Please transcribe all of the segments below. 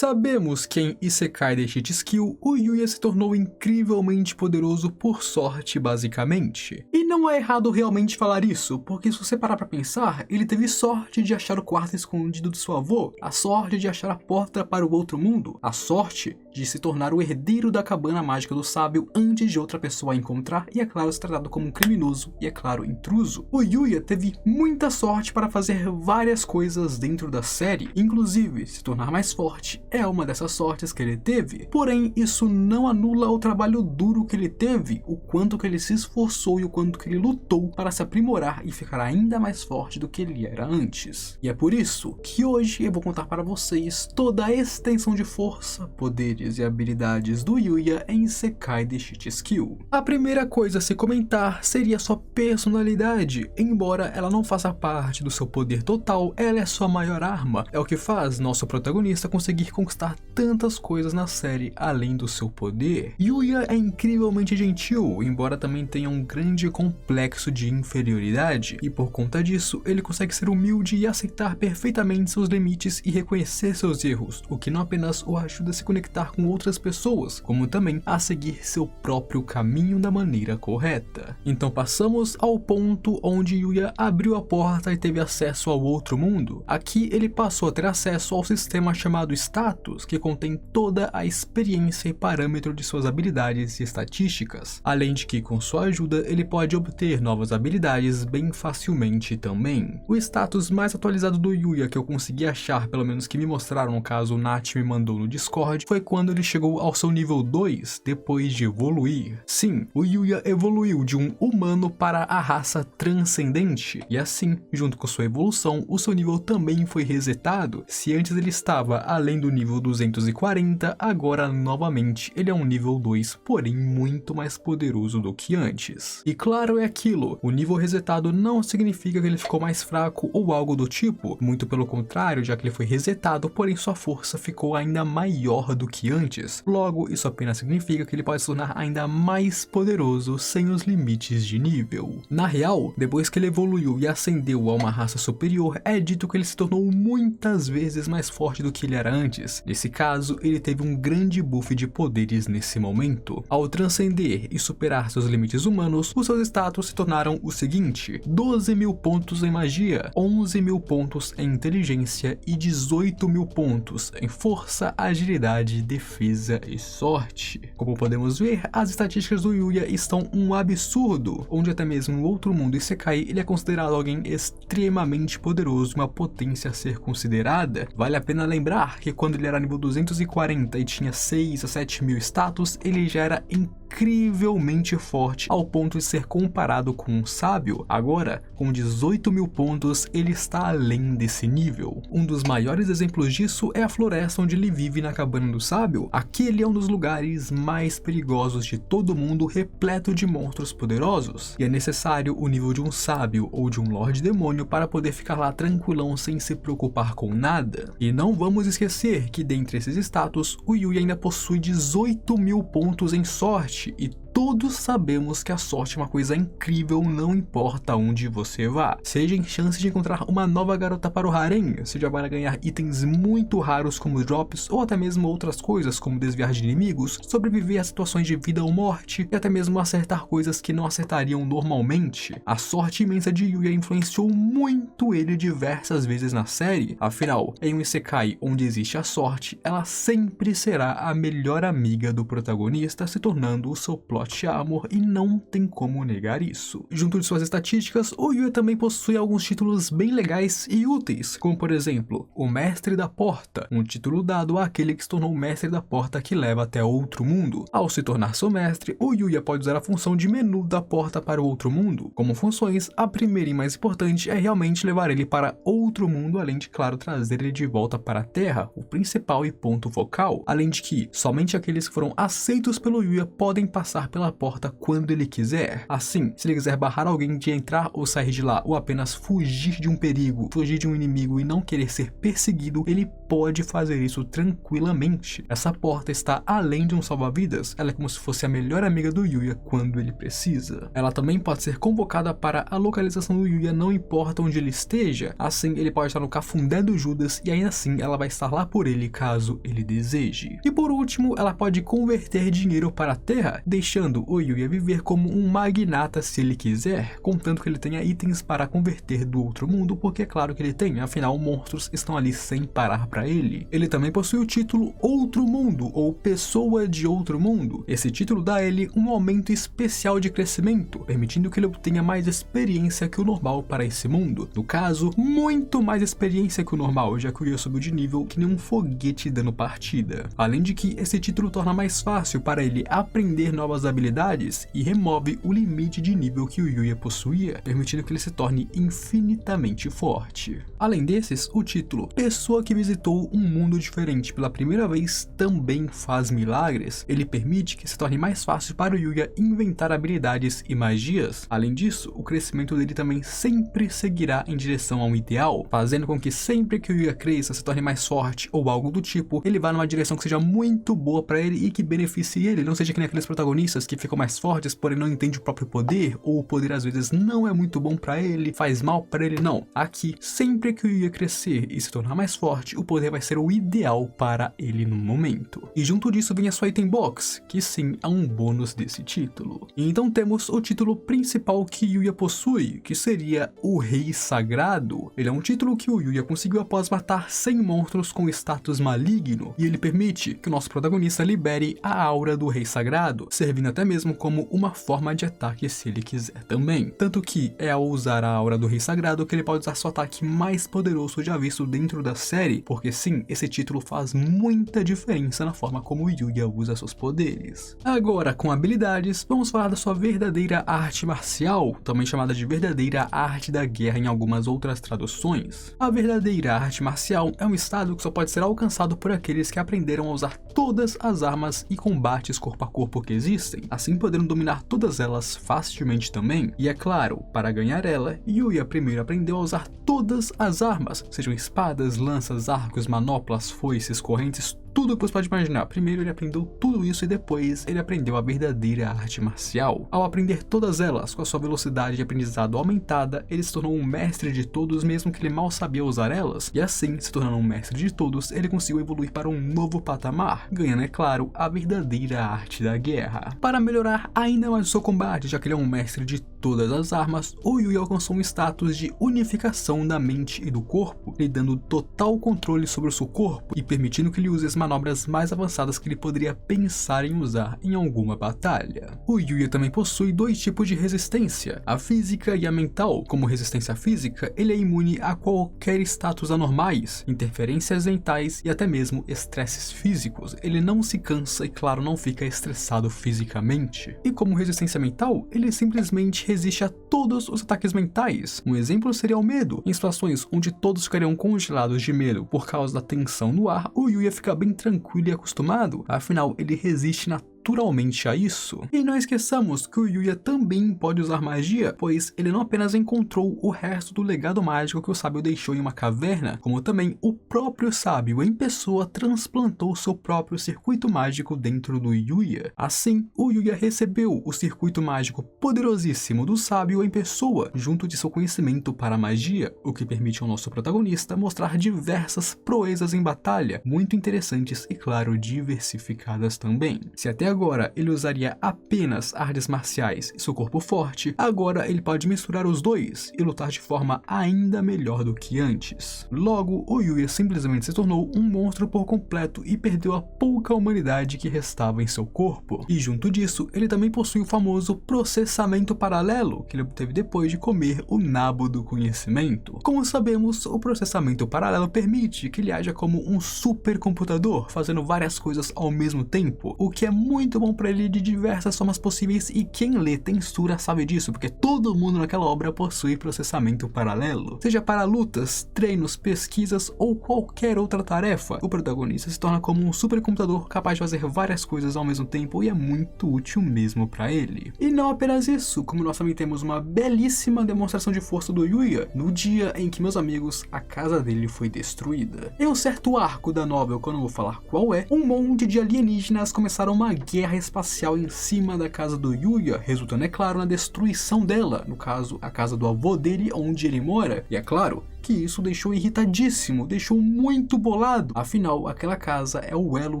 Sabemos que em Isekai The Cheat Skill, o Yuya se tornou incrivelmente poderoso por sorte, basicamente. E não é errado realmente falar isso, porque se você parar pra pensar, ele teve sorte de achar o quarto escondido do seu avô, a sorte de achar a porta para o outro mundo, a sorte de se tornar o herdeiro da cabana mágica do sábio antes de outra pessoa a encontrar e, é claro, ser tratado como um criminoso e, é claro, intruso. O Yuya teve muita sorte para fazer várias coisas dentro da série, inclusive se tornar mais forte é uma dessas sortes que ele teve. Porém, isso não anula o trabalho duro que ele teve, o quanto que ele se esforçou e o quanto que ele lutou para se aprimorar e ficar ainda mais forte do que ele era antes. E é por isso que hoje eu vou contar para vocês toda a extensão de força, poderes e habilidades do Yuya em Isekai The Cheat Skill. A primeira coisa a se comentar seria sua personalidade. Embora ela não faça parte do seu poder total, ela é sua maior arma. É o que faz nosso protagonista conseguir conquistar tantas coisas na série além do seu poder. Yuya é incrivelmente gentil, embora também tenha um grande complexo de inferioridade, e por conta disso ele consegue ser humilde e aceitar perfeitamente seus limites e reconhecer seus erros, o que não apenas o ajuda a se conectar com outras pessoas, como também a seguir seu próprio caminho da maneira correta. Então passamos ao ponto onde Yuya abriu a porta e teve acesso ao outro mundo. Aqui ele passou a ter acesso ao sistema chamado Status, que contém toda a experiência e parâmetro de suas habilidades e estatísticas, além de que com sua ajuda ele pode obter novas habilidades bem facilmente também. O status mais atualizado do Yuya que eu consegui achar, pelo menos que me mostraram, no caso o Nath me mandou no Discord, foi quando ele chegou ao seu nível 2 depois de evoluir. Sim, o Yuya evoluiu de um humano para a raça transcendente, e assim, junto com sua evolução, o seu nível também foi resetado. Se antes ele estava além do nível 240, agora novamente ele é um nível 2, porém muito mais poderoso do que antes. E claro, é aquilo, o nível resetado não significa que ele ficou mais fraco ou algo do tipo, muito pelo contrário, já que ele foi resetado, porém sua força ficou ainda maior do que antes. Logo, isso apenas significa que ele pode se tornar ainda mais poderoso sem os limites de nível. Na real, depois que ele evoluiu e ascendeu a uma raça superior, é dito que ele se tornou muitas vezes mais forte do que ele era antes. Nesse caso, ele teve um grande buff de poderes nesse momento. Ao transcender e superar seus limites humanos, os seus status se tornaram o seguinte: 12.000 pontos em magia, 11.000 pontos em inteligência e 18.000 pontos em força, agilidade, defesa e sorte. Como podemos ver, as estatísticas do Yuya estão um absurdo, onde até mesmo no outro mundo Isekai ele é considerado alguém extremamente poderoso, uma potência a ser considerada. Vale a pena lembrar que quando ele era nível 240 e tinha 6 a 7 mil status, ele já era incrivelmente forte ao ponto de ser comparado com um sábio. Agora, com 18.000 pontos, ele está além desse nível. Um dos maiores exemplos disso é a floresta onde ele vive na cabana do sábio. Aquele é um dos lugares mais perigosos de todo mundo, repleto de monstros poderosos, e é necessário o nível de um sábio ou de um Lorde Demônio para poder ficar lá tranquilão sem se preocupar com nada. E não vamos esquecer que dentre esses status, o Yuya ainda possui 18.000 pontos em sorte, e todos sabemos que a sorte é uma coisa incrível, não importa onde você vá. Seja em chance de encontrar uma nova garota para o harém, seja para ganhar itens muito raros como drops, ou até mesmo outras coisas como desviar de inimigos, sobreviver a situações de vida ou morte, e até mesmo acertar coisas que não acertariam normalmente. A sorte imensa de Yuya influenciou muito ele diversas vezes na série. Afinal, em um Isekai onde existe a sorte, ela sempre será a melhor amiga do protagonista, se tornando o seu plot armor, e não tem como negar isso. Junto de suas estatísticas, o Yuya também possui alguns títulos bem legais e úteis, como por exemplo, o Mestre da Porta, um título dado àquele que se tornou o Mestre da Porta que leva até outro mundo. Ao se tornar seu mestre, o Yuya pode usar a função de menu da porta para o outro mundo. Como funções, a primeira e mais importante é realmente levar ele para outro mundo, além de, claro, trazer ele de volta para a Terra, o principal e ponto focal, além de que somente aqueles que foram aceitos pelo Yuya podem passar pela porta quando ele quiser. Assim, se ele quiser barrar alguém de entrar ou sair de lá, ou apenas fugir de um perigo, fugir de um inimigo e não querer ser perseguido, ele pode fazer isso tranquilamente. Essa porta está além de um salva-vidas, ela é como se fosse a melhor amiga do Yuya quando ele precisa. Ela também pode ser convocada para a localização do Yuya, não importa onde ele esteja. Assim, ele pode estar no cafundé do Judas e ainda assim ela vai estar lá por ele caso ele deseje. E por último, ela pode converter dinheiro para a Terra, deixando o Yuya viver como um magnata se ele quiser, contanto que ele tenha itens para converter do outro mundo, porque é claro que ele tem, afinal monstros estão ali sem parar para ele. Ele também possui o título Outro Mundo, ou Pessoa de Outro Mundo. Esse título dá a ele um aumento especial de crescimento, permitindo que ele obtenha mais experiência que o normal para esse mundo. No caso, muito mais experiência que o normal, já que o Yuya subiu de nível que nem um foguete dando partida. Além de que esse título torna mais fácil para ele aprender novas habilidades e remove o limite de nível que o Yuya possuía, permitindo que ele se torne infinitamente forte. Além desses, o título Pessoa que visitou um mundo diferente pela primeira vez também faz milagres. Ele permite que se torne mais fácil para o Yuya inventar habilidades e magias. Além disso, o crescimento dele também sempre seguirá em direção ao ideal, fazendo com que sempre que o Yuya cresça, se torne mais forte ou algo do tipo, ele vá numa direção que seja muito boa para ele e que beneficie ele, não seja que nem aqueles protagonistas que ficam mais fortes, porém não entendem o próprio poder, ou o poder às vezes não é muito bom para ele, faz mal para ele. Não, aqui, sempre que o Yuya crescer e se tornar mais forte, o poder vai ser o ideal para ele no momento. E junto disso vem a sua item box, que sim é um bônus desse título. E então temos o título principal que Yuya possui, que seria o Rei Sagrado. Ele é um título que o Yuya conseguiu após matar 100 monstros com status maligno, e ele permite que o nosso protagonista libere a aura do Rei Sagrado, servindo até mesmo como uma forma de ataque se ele quiser também. Tanto que é ao usar a aura do Rei Sagrado que ele pode usar seu ataque mais poderoso já visto dentro da série, porque sim, esse título faz muita diferença na forma como o Yuya usa seus poderes. Agora, com habilidades, vamos falar da sua verdadeira arte marcial, também chamada de verdadeira arte da guerra em algumas outras traduções. A verdadeira arte marcial é um estado que só pode ser alcançado por aqueles que aprenderam a usar todas as armas e combates corpo a corpo que existem, assim podendo dominar todas elas facilmente também. E é claro, para ganhar ela, Yuya primeiro aprendeu a usar todas as armas, sejam espadas, lanças, arcos, manoplas, foices, correntes, tudo que você pode imaginar. Primeiro ele aprendeu tudo isso e depois ele aprendeu a verdadeira arte marcial. Ao aprender todas elas, com a sua velocidade de aprendizado aumentada, ele se tornou um mestre de todos mesmo que ele mal sabia usar elas, e assim, se tornando um mestre de todos, ele conseguiu evoluir para um novo patamar, ganhando, é claro, a verdadeira arte da guerra. Para melhorar ainda mais o seu combate, já que ele é um mestre de todas as armas, o Yuya alcançou um status de unificação da mente e do corpo, lhe dando total controle sobre o seu corpo e permitindo que ele use as manobras mais avançadas que ele poderia pensar em usar em alguma batalha. O Yuya também possui dois tipos de resistência, a física e a mental. Como resistência física, ele é imune a qualquer status anormais, interferências mentais e até mesmo estresses físicos. Ele não se cansa e, claro, não fica estressado fisicamente. E como resistência mental, ele simplesmente resiste a todos os ataques mentais. Um exemplo seria o medo. Em situações onde todos ficariam congelados de medo por causa da tensão no ar, o Yuya fica bem tranquilo e acostumado, afinal ele resiste naturalmente a isso. E não esqueçamos que o Yuya também pode usar magia, pois ele não apenas encontrou o resto do legado mágico que o sábio deixou em uma caverna, como também o próprio sábio em pessoa transplantou seu próprio circuito mágico dentro do Yuya. Assim, o Yuya recebeu o circuito mágico poderosíssimo do sábio em pessoa, junto de seu conhecimento para a magia, o que permite ao nosso protagonista mostrar diversas proezas em batalha, muito interessantes e, claro, diversificadas também. Se até agora ele usaria apenas artes marciais e seu corpo forte, agora ele pode misturar os dois e lutar de forma ainda melhor do que antes. Logo, o Yuya simplesmente se tornou um monstro por completo e perdeu a pouca humanidade que restava em seu corpo. E junto disso, ele também possui o famoso processamento paralelo, que ele obteve depois de comer o nabo do conhecimento. Como sabemos, o processamento paralelo permite que ele haja como um supercomputador, fazendo várias coisas ao mesmo tempo, o que é muito muito bom pra ele de diversas formas possíveis e quem lê Tensura sabe disso, porque todo mundo naquela obra possui processamento paralelo. Seja para lutas, treinos, pesquisas ou qualquer outra tarefa, o protagonista se torna como um supercomputador capaz de fazer várias coisas ao mesmo tempo e é muito útil mesmo pra ele. E não apenas isso, como nós também temos uma belíssima demonstração de força do Yuya no dia em que, meus amigos, a casa dele foi destruída. Em um certo arco da novel, que eu não vou falar qual é, um monte de alienígenas começaram uma guerra espacial em cima da casa do Yuya, resultando, é claro, na destruição dela, no caso, a casa do avô dele, onde ele mora, e é claro que isso deixou irritadíssimo, deixou muito bolado, afinal, aquela casa é o elo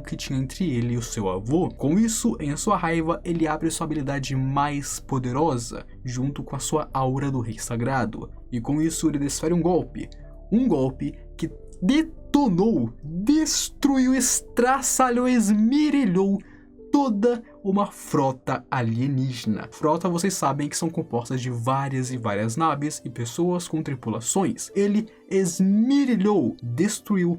que tinha entre ele e o seu avô. Com isso, em sua raiva, ele abre sua habilidade mais poderosa, junto com a sua aura do Rei Sagrado, e com isso ele desfere um golpe que detonou, destruiu, estraçalhou, esmirilhou toda uma frota alienígena. Frota, vocês sabem que são compostas de várias e várias naves e pessoas com tripulações. Ele esmirilhou, destruiu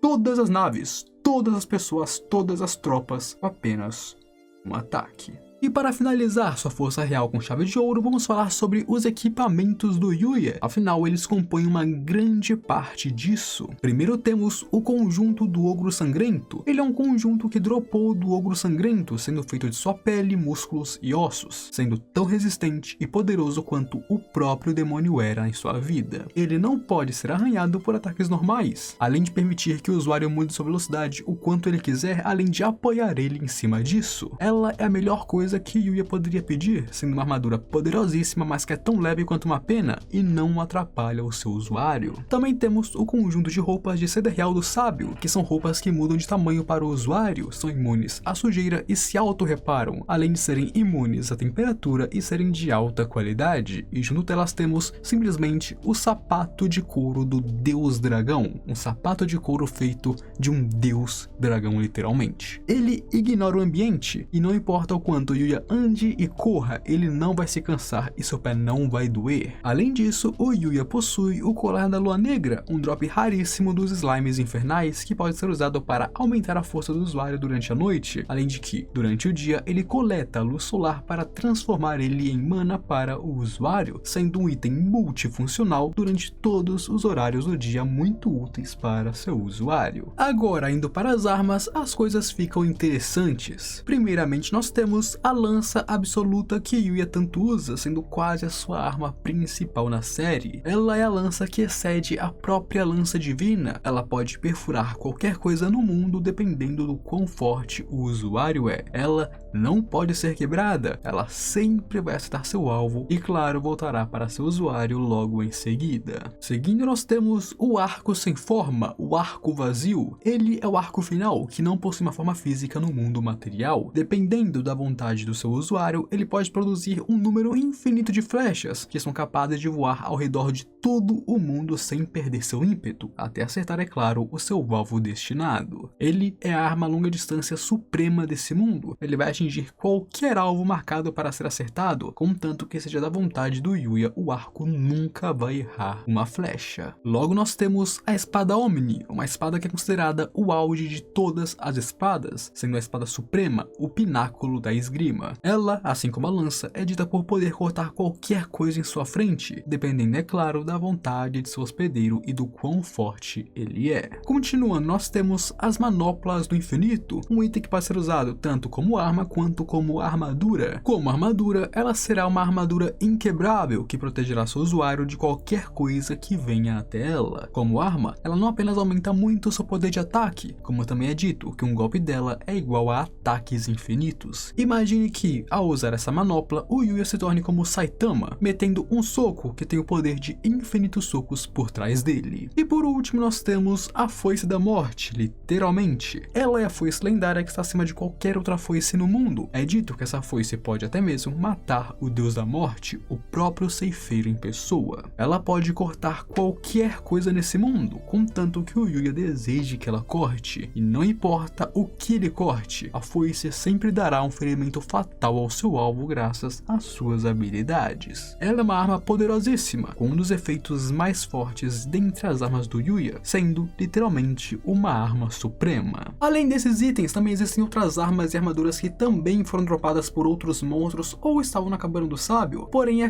todas as naves, todas as pessoas, todas as tropas com apenas um ataque. E para finalizar sua força real com chave de ouro, vamos falar sobre os equipamentos do Yuya, afinal eles compõem uma grande parte disso. Primeiro temos o conjunto do Ogro Sangrento. Ele é um conjunto que dropou do Ogro Sangrento, sendo feito de sua pele, músculos e ossos, sendo tão resistente e poderoso quanto o próprio demônio era em sua vida. Ele não pode ser arranhado por ataques normais, além de permitir que o usuário mude sua velocidade o quanto ele quiser, além de apoiar ele em cima disso. Ela é a melhor coisa que Yuya poderia pedir, sendo uma armadura poderosíssima, mas que é tão leve quanto uma pena e não atrapalha o seu usuário. Também temos o conjunto de roupas de seda real do sábio, que são roupas que mudam de tamanho para o usuário, são imunes à sujeira e se auto-reparam, além de serem imunes à temperatura e serem de alta qualidade, e junto delas temos simplesmente o sapato de couro do Deus Dragão, um sapato de couro feito de um Deus Dragão literalmente. Ele ignora o ambiente e não importa o quanto Yuya ande e corra, ele não vai se cansar e seu pé não vai doer. Além disso, o Yuya possui o colar da Lua Negra, um drop raríssimo dos slimes infernais que pode ser usado para aumentar a força do usuário durante a noite, além de que, durante o dia, ele coleta a luz solar para transformar ele em mana para o usuário, sendo um item multifuncional durante todos os horários do dia muito úteis para seu usuário. Agora, indo para as armas, as coisas ficam interessantes. Primeiramente, nós temos a lança absoluta que Yuya tanto usa, sendo quase a sua arma principal na série. Ela é a lança que excede a própria lança divina. Ela pode perfurar qualquer coisa no mundo dependendo do quão forte o usuário é. Ela não pode ser quebrada, ela sempre vai acertar seu alvo e claro, voltará para seu usuário logo em seguida. Seguindo nós temos o arco sem forma, o arco vazio. Ele é o arco final que não possui uma forma física no mundo material. Dependendo da vontade do seu usuário, ele pode produzir um número infinito de flechas que são capazes de voar ao redor de todo o mundo sem perder seu ímpeto, até acertar, é claro, o seu alvo destinado. Ele é a arma a longa distância suprema desse mundo. Ele vai atingir qualquer alvo marcado para ser acertado, contanto que seja da vontade do Yuya, o arco nunca vai errar uma flecha. Logo nós temos a espada Omni, uma espada que é considerada o auge de todas as espadas, sendo a espada suprema o pináculo da esgrima. Ela, assim como a lança, é dita por poder cortar qualquer coisa em sua frente, dependendo, é claro, da vontade de seu hospedeiro e do quão forte ele é. Continuando, nós temos as manoplas do infinito, um item que pode ser usado tanto como arma quanto como armadura. Como armadura, ela será uma armadura inquebrável que protegerá seu usuário de qualquer coisa que venha até ela. Como arma, ela não apenas aumenta muito seu poder de ataque, como também é dito que um golpe dela é igual a ataques infinitos. Imagine que, ao usar essa manopla, o Yuya se torne como Saitama, metendo um soco que tem o poder de infinitos socos por trás dele. E por último nós temos a Foice da Morte, literalmente. Ela é a foice lendária que está acima de qualquer outra foice no mundo. É dito que essa foice pode até mesmo matar o Deus da Morte, o próprio ceifeiro em pessoa. Ela pode cortar qualquer coisa nesse mundo, contanto que o Yuya deseje que ela corte. E não importa o que ele corte, a foice sempre dará um ferimento fatal ao seu alvo graças às suas habilidades. Ela é uma arma poderosíssima, com um dos efeitos mais fortes dentre as armas do Yuya, sendo literalmente uma arma suprema. Além desses itens, também existem outras armas e armaduras que também foram dropadas por outros monstros ou estavam na cabana do sábio, porém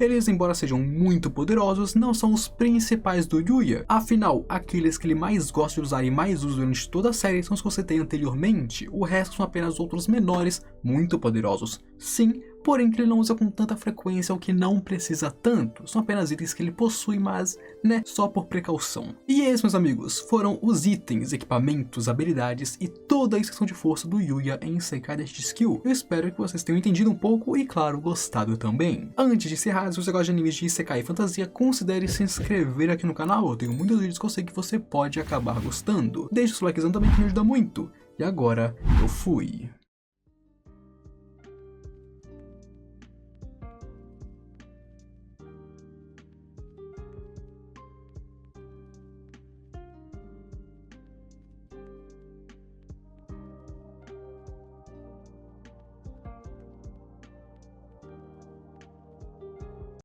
eles, embora sejam muito poderosos, não são os principais do Yuya. Afinal, aqueles que ele mais gosta de usar e mais usa durante toda a série são os que você tem anteriormente, o resto são apenas outros menores, muito poderosos, sim, porém que ele não usa com tanta frequência ou que não precisa tanto, são apenas itens que ele possui, mas, né, só por precaução. E esses, meus amigos, foram os itens, equipamentos, habilidades e toda a extensão de força do Yuya em Isekai Dest Skill. Eu espero que vocês tenham entendido um pouco e, claro, gostado também. Antes de encerrar, se você gosta de animes de Isekai e fantasia, considere se inscrever aqui no canal, eu tenho muitos vídeos que eu sei que você pode acabar gostando. Deixe o seu likezão também que me ajuda muito. E agora, eu fui.